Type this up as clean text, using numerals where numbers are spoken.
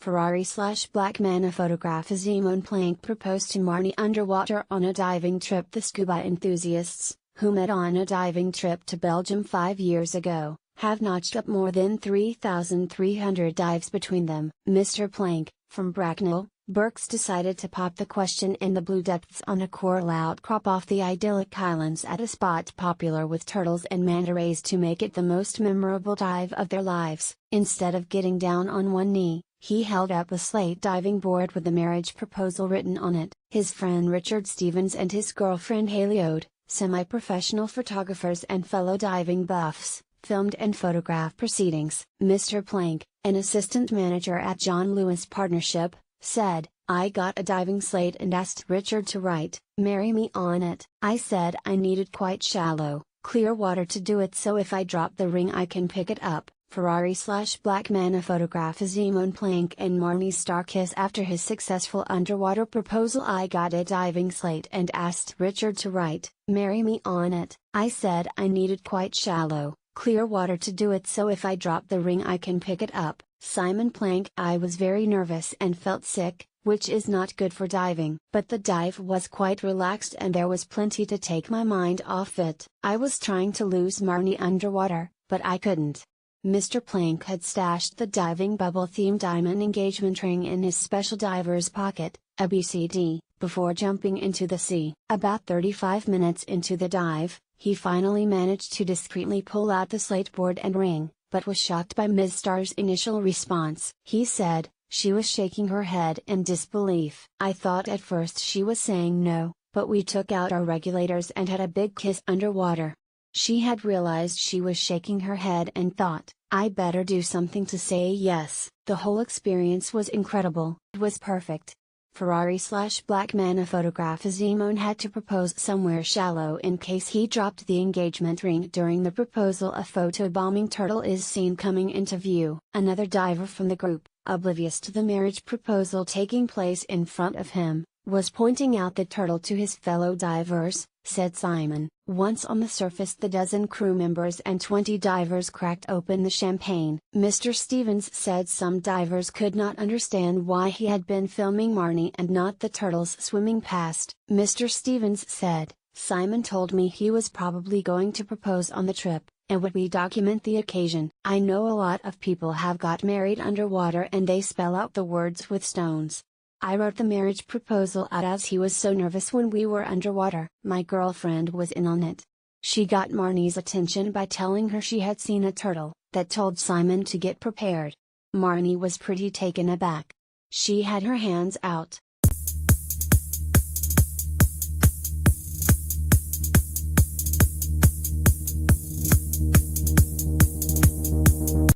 Ferrari/Black Manta photograph as Simone Plank proposed to Marnie underwater on a diving trip. The scuba enthusiasts, who met on a diving trip to Belgium 5 years ago, have notched up more than 3,300 dives between them. Mr. Plank, from Bracknell, Berks decided to pop the question in the blue depths on a coral outcrop off the idyllic islands at a spot popular with turtles and manta rays to make it the most memorable dive of their lives. Instead of getting down on one knee, he held up a slate diving board with the marriage proposal written on it. His friend Richard Stevens and his girlfriend Haley Ode, semi-professional photographers and fellow diving buffs, filmed and photographed proceedings. Mr. Plank, an assistant manager at John Lewis Partnership, said, "I got a diving slate and asked Richard to write, 'Marry me' on it. I said I needed quite shallow, clear water to do it, so if I drop the ring I can pick it up." Ferrari/Black Manta photograph as Simone Plank and Marnie's star kiss after his successful underwater proposal. "I got a diving slate and asked Richard to write, 'Marry me' on it. I said I needed quite shallow, clear water to do it, so if I drop the ring I can pick it up." Simon Plank: "I was very nervous and felt sick, which is not good for diving. But the dive was quite relaxed and there was plenty to take my mind off it. I was trying to lose Marnie underwater, but I couldn't." Mr. Plank had stashed the diving bubble-themed diamond engagement ring in his special diver's pocket, a BCD, before jumping into the sea. About 35 minutes into the dive, he finally managed to discreetly pull out the slate board and ring, but was shocked by Ms. Starr's initial response. He said, "She was shaking her head in disbelief. I thought at first she was saying no, but we took out our regulators and had a big kiss underwater. She had realized she was shaking her head and thought, I better do something to say yes." The whole experience was incredible. It was perfect. Ferrari/Black Manta photograph as Simone had to propose somewhere shallow in case he dropped the engagement ring during the proposal. A photobombing turtle is seen coming into view. Another diver from the group, oblivious to the marriage proposal taking place in front of him, was pointing out the turtle to his fellow divers, said Simon. Once on the surface, the dozen crew members and 20 divers cracked open the champagne. Mr. Stevens said some divers could not understand why he had been filming Marnie and not the turtles swimming past. Mr. Stevens said, "Simon told me he was probably going to propose on the trip, and would we document the occasion. I know a lot of people have got married underwater and they spell out the words with stones. I wrote the marriage proposal out as he was so nervous when we were underwater. My girlfriend was in on it. She got Marnie's attention by telling her she had seen a turtle, that told Simon to get prepared. Marnie was pretty taken aback. She had her hands out,